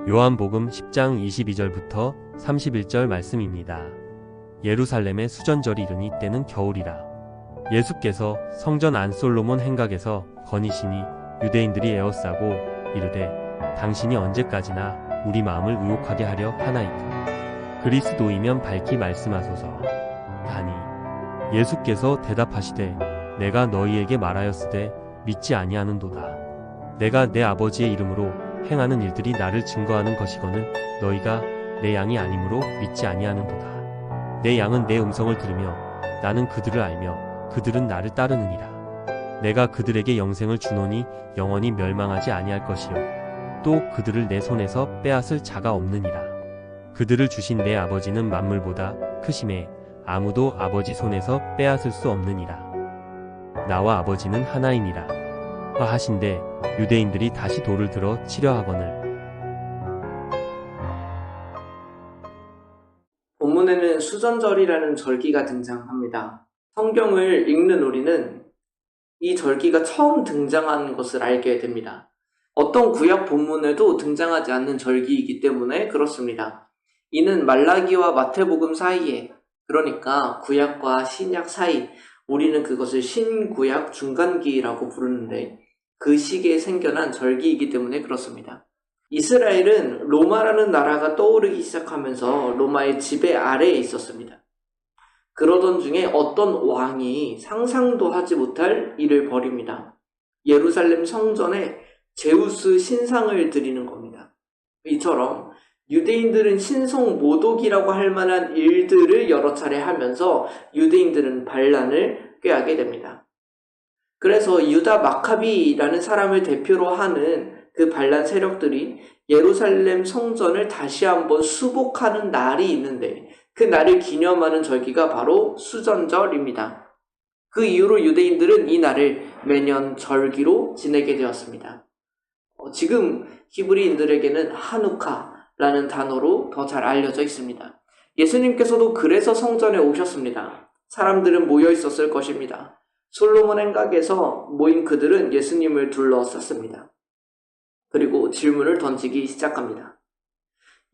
요한복음 10장 22절부터 31절 말씀입니다. 예루살렘의 수전절이 이르니 때는 겨울이라. 예수께서 성전 안 솔로몬 행각에서 거니시니 유대인들이 에워싸고 이르되 당신이 언제까지나 우리 마음을 의혹하게 하려 하나이까. 그리스도이면 밝히 말씀하소서 하니 예수께서 대답하시되 내가 너희에게 말하였으되 믿지 아니하는도다. 내가 내 아버지의 이름으로 행하는 일들이 나를 증거하는 것이거늘 너희가 내 양이 아니므로 믿지 아니하는도다. 내 양은 내 음성을 들으며 나는 그들을 알며 그들은 나를 따르느니라. 내가 그들에게 영생을 주노니 영원히 멸망하지 아니할 것이요 또 그들을 내 손에서 빼앗을 자가 없느니라. 그들을 주신 내 아버지는 만물보다 크심에 아무도 아버지 손에서 빼앗을 수 없느니라. 나와 아버지는 하나이니라 하신대 유대인들이 다시 돌을 들어 치려 하거늘. 본문에는 수전절이라는 절기가 등장합니다. 성경을 읽는 우리는 이 절기가 처음 등장한 것을 알게 됩니다. 어떤 구약 본문에도 등장하지 않는 절기이기 때문에 그렇습니다. 이는 말라기와 마태복음 사이에, 그러니까 구약과 신약 사이, 우리는 그것을 신구약 중간기라고 부르는데 그 시기에 생겨난 절기이기 때문에 그렇습니다. 이스라엘은 로마라는 나라가 떠오르기 시작하면서 로마의 지배 아래에 있었습니다. 그러던 중에 어떤 왕이 상상도 하지 못할 일을 벌입니다. 예루살렘 성전에 제우스 신상을 드리는 겁니다. 이처럼 유대인들은 신성 모독이라고 할 만한 일들을 여러 차례 하면서 유대인들은 반란을 꾀하게 됩니다. 그래서 유다 마카비라는 사람을 대표로 하는 그 반란 세력들이 예루살렘 성전을 다시 한번 수복하는 날이 있는데 그 날을 기념하는 절기가 바로 수전절입니다. 그 이후로 유대인들은 이 날을 매년 절기로 지내게 되었습니다. 지금 히브리인들에게는 하누카라는 단어로 더 잘 알려져 있습니다. 예수님께서도 그래서 성전에 오셨습니다. 사람들은 모여 있었을 것입니다. 솔로몬 행각에서 모인 그들은 예수님을 둘러쌌습니다. 그리고 질문을 던지기 시작합니다.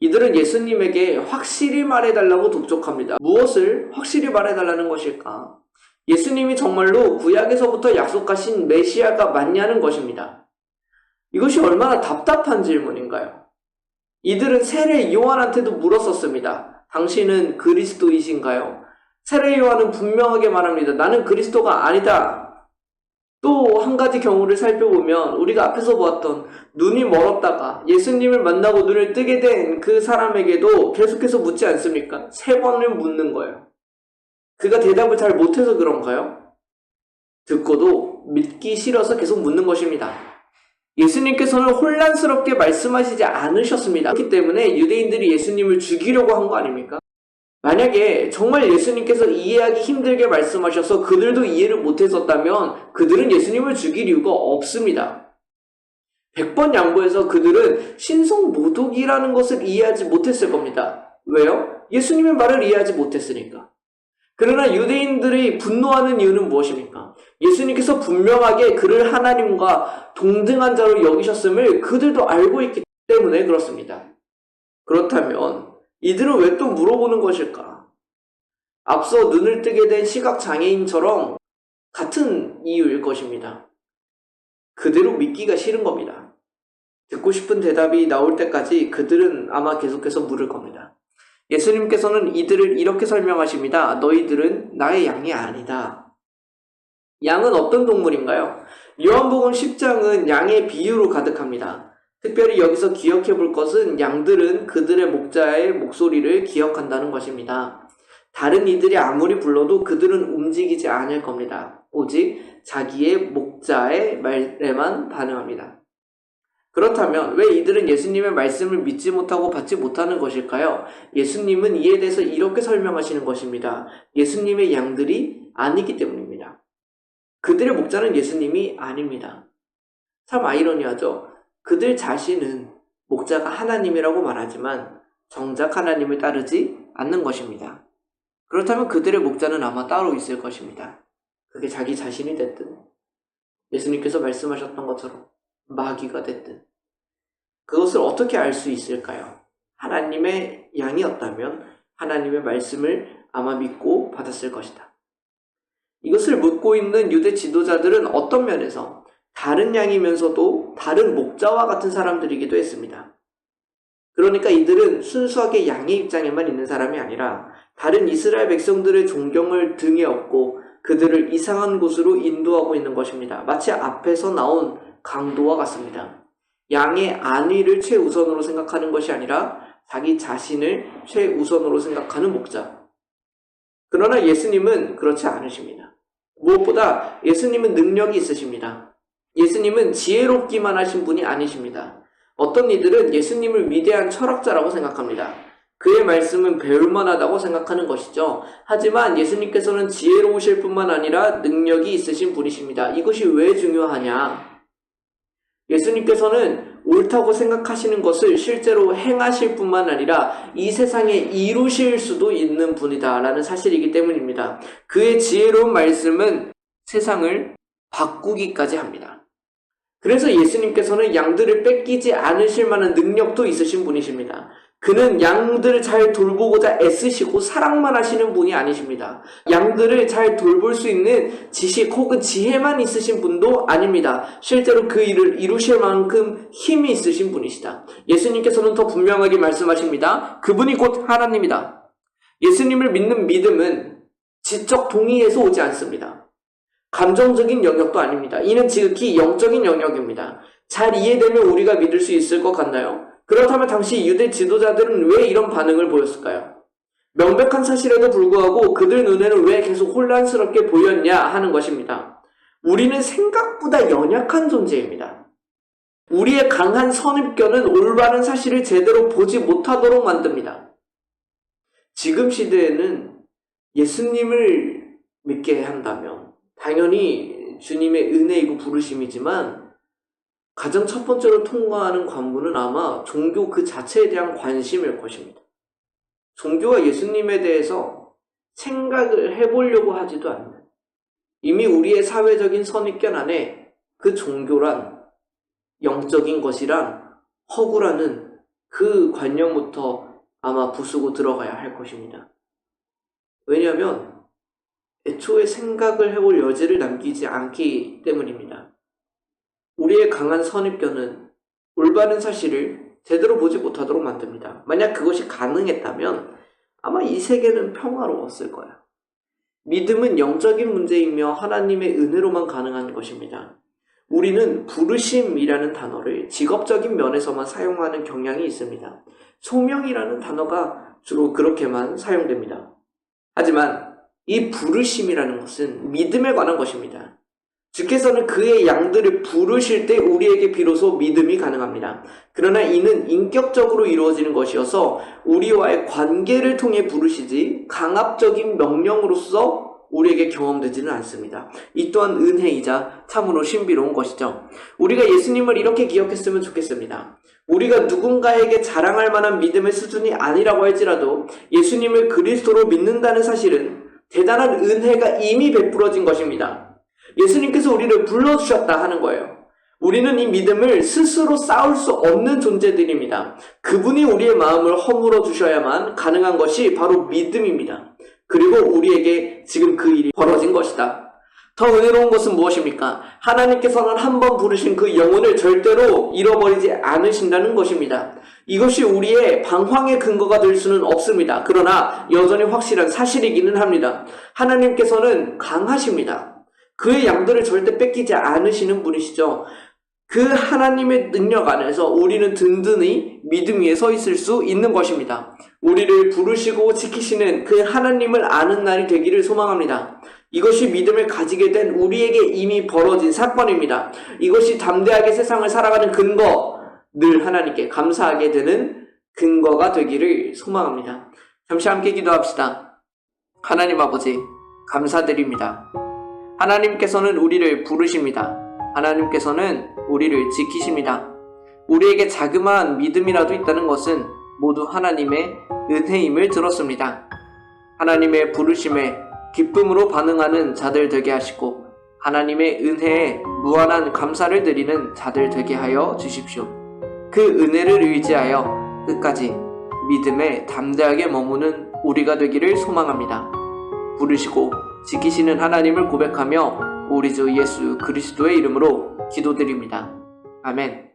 이들은 예수님에게 확실히 말해달라고 독촉합니다. 무엇을 확실히 말해달라는 것일까? 예수님이 정말로 구약에서부터 약속하신 메시아가 맞냐는 것입니다. 이것이 얼마나 답답한 질문인가요? 이들은 세례 요한한테도 물었었습니다. 당신은 그리스도이신가요? 세례 요한은 분명하게 말합니다. 나는 그리스도가 아니다. 또 한 가지 경우를 살펴보면 우리가 앞에서 보았던 눈이 멀었다가 예수님을 만나고 눈을 뜨게 된 그 사람에게도 계속해서 묻지 않습니까? 3번을 묻는 거예요. 그가 대답을 잘 못해서 그런가요? 듣고도 믿기 싫어서 계속 묻는 것입니다. 예수님께서는 혼란스럽게 말씀하시지 않으셨습니다. 그렇기 때문에 유대인들이 예수님을 죽이려고 한 거 아닙니까? 만약에 정말 예수님께서 이해하기 힘들게 말씀하셔서 그들도 이해를 못했었다면 그들은 예수님을 죽일 이유가 없습니다. 100번 양보해서 그들은 신성 모독이라는 것을 이해하지 못했을 겁니다. 왜요? 예수님의 말을 이해하지 못했으니까. 그러나 유대인들이 분노하는 이유는 무엇입니까? 예수님께서 분명하게 그를 하나님과 동등한 자로 여기셨음을 그들도 알고 있기 때문에 그렇습니다. 그렇다면 이들은 왜 또 물어보는 것일까? 앞서 눈을 뜨게 된 시각장애인처럼 같은 이유일 것입니다. 그대로 믿기가 싫은 겁니다. 듣고 싶은 대답이 나올 때까지 그들은 아마 계속해서 물을 겁니다. 예수님께서는 이들을 이렇게 설명하십니다. 너희들은 나의 양이 아니다. 양은 어떤 동물인가요? 요한복음 10장은 양의 비유로 가득합니다. 특별히 여기서 기억해 볼 것은 양들은 그들의 목자의 목소리를 기억한다는 것입니다. 다른 이들이 아무리 불러도 그들은 움직이지 않을 겁니다. 오직 자기의 목자의 말에만 반응합니다. 그렇다면 왜 이들은 예수님의 말씀을 믿지 못하고 받지 못하는 것일까요? 예수님은 이에 대해서 이렇게 설명하시는 것입니다. 예수님의 양들이 아니기 때문입니다. 그들의 목자는 예수님이 아닙니다. 참 아이러니하죠? 그들 자신은 목자가 하나님이라고 말하지만 정작 하나님을 따르지 않는 것입니다. 그렇다면 그들의 목자는 아마 따로 있을 것입니다. 그게 자기 자신이 됐든 예수님께서 말씀하셨던 것처럼 마귀가 됐든 그것을 어떻게 알 수 있을까요? 하나님의 양이었다면 하나님의 말씀을 아마 믿고 받았을 것이다. 이것을 묻고 있는 유대 지도자들은 어떤 면에서 다른 양이면서도 다른 목자와 같은 사람들이기도 했습니다. 그러니까 이들은 순수하게 양의 입장에만 있는 사람이 아니라 다른 이스라엘 백성들의 존경을 등에 업고 그들을 이상한 곳으로 인도하고 있는 것입니다. 마치 앞에서 나온 강도와 같습니다. 양의 안위를 최우선으로 생각하는 것이 아니라 자기 자신을 최우선으로 생각하는 목자. 그러나 예수님은 그렇지 않으십니다. 무엇보다 예수님은 능력이 있으십니다. 예수님은 지혜롭기만 하신 분이 아니십니다. 어떤 이들은 예수님을 위대한 철학자라고 생각합니다. 그의 말씀은 배울만하다고 생각하는 것이죠. 하지만 예수님께서는 지혜로우실 뿐만 아니라 능력이 있으신 분이십니다. 이것이 왜 중요하냐? 예수님께서는 옳다고 생각하시는 것을 실제로 행하실 뿐만 아니라 이 세상에 이루실 수도 있는 분이다라는 사실이기 때문입니다. 그의 지혜로운 말씀은 세상을 바꾸기까지 합니다. 그래서 예수님께서는 양들을 뺏기지 않으실 만한 능력도 있으신 분이십니다. 그는 양들을 잘 돌보고자 애쓰시고 사랑만 하시는 분이 아니십니다. 양들을 잘 돌볼 수 있는 지식 혹은 지혜만 있으신 분도 아닙니다. 실제로 그 일을 이루실 만큼 힘이 있으신 분이시다. 예수님께서는 더 분명하게 말씀하십니다. 그분이 곧 하나님이다. 예수님을 믿는 믿음은 지적 동의에서 오지 않습니다. 감정적인 영역도 아닙니다. 이는 지극히 영적인 영역입니다. 잘 이해되면 우리가 믿을 수 있을 것 같나요? 그렇다면 당시 유대 지도자들은 왜 이런 반응을 보였을까요? 명백한 사실에도 불구하고 그들 눈에는 왜 계속 혼란스럽게 보였냐 하는 것입니다. 우리는 생각보다 연약한 존재입니다. 우리의 강한 선입견은 올바른 사실을 제대로 보지 못하도록 만듭니다. 지금 시대에는 예수님을 믿게 한다면 당연히 주님의 은혜이고 부르심이지만 가장 첫 번째로 통과하는 관문은 아마 종교 그 자체에 대한 관심일 것입니다. 종교와 예수님에 대해서 생각을 해보려고 하지도 않는, 이미 우리의 사회적인 선입견 안에 그 종교란, 영적인 것이란, 허구라는 그 관념부터 아마 부수고 들어가야 할 것입니다. 왜냐하면 애초에 생각을 해볼 여지를 남기지 않기 때문입니다. 우리의 강한 선입견은 올바른 사실을 제대로 보지 못하도록 만듭니다. 만약 그것이 가능했다면 아마 이 세계는 평화로웠을 거야. 믿음은 영적인 문제이며 하나님의 은혜로만 가능한 것입니다. 우리는 부르심이라는 단어를 직업적인 면에서만 사용하는 경향이 있습니다. 소명이라는 단어가 주로 그렇게만 사용됩니다. 하지만 이 부르심이라는 것은 믿음에 관한 것입니다. 주께서는 그의 양들을 부르실 때 우리에게 비로소 믿음이 가능합니다. 그러나 이는 인격적으로 이루어지는 것이어서 우리와의 관계를 통해 부르시지 강압적인 명령으로서 우리에게 경험되지는 않습니다. 이 또한 은혜이자 참으로 신비로운 것이죠. 우리가 예수님을 이렇게 기억했으면 좋겠습니다. 우리가 누군가에게 자랑할 만한 믿음의 수준이 아니라고 할지라도 예수님을 그리스도로 믿는다는 사실은 대단한 은혜가 이미 베풀어진 것입니다. 예수님께서 우리를 불러주셨다 하는 거예요. 우리는 이 믿음을 스스로 쌓을 수 없는 존재들입니다. 그분이 우리의 마음을 허물어 주셔야만 가능한 것이 바로 믿음입니다. 그리고 우리에게 지금 그 일이 벌어진 것이다. 더 은혜로운 것은 무엇입니까? 하나님께서는 한번 부르신 그 영혼을 절대로 잃어버리지 않으신다는 것입니다. 이것이 우리의 방황의 근거가 될 수는 없습니다. 그러나 여전히 확실한 사실이기는 합니다. 하나님께서는 강하십니다. 그의 양들을 절대 뺏기지 않으시는 분이시죠. 그 하나님의 능력 안에서 우리는 든든히 믿음 위에 서 있을 수 있는 것입니다. 우리를 부르시고 지키시는 그 하나님을 아는 날이 되기를 소망합니다. 이것이 믿음을 가지게 된 우리에게 이미 벌어진 사건입니다. 이것이 담대하게 세상을 살아가는 근거, 늘 하나님께 감사하게 되는 근거가 되기를 소망합니다. 잠시 함께 기도합시다. 하나님 아버지, 감사드립니다. 하나님께서는 우리를 부르십니다. 하나님께서는 우리를 지키십니다. 우리에게 자그마한 믿음이라도 있다는 것은 모두 하나님의 은혜임을 들었습니다. 하나님의 부르심에 기쁨으로 반응하는 자들 되게 하시고 하나님의 은혜에 무한한 감사를 드리는 자들 되게 하여 주십시오. 그 은혜를 의지하여 끝까지 믿음에 담대하게 머무는 우리가 되기를 소망합니다. 부르시고 지키시는 하나님을 고백하며 우리 주 예수 그리스도의 이름으로 기도드립니다. 아멘.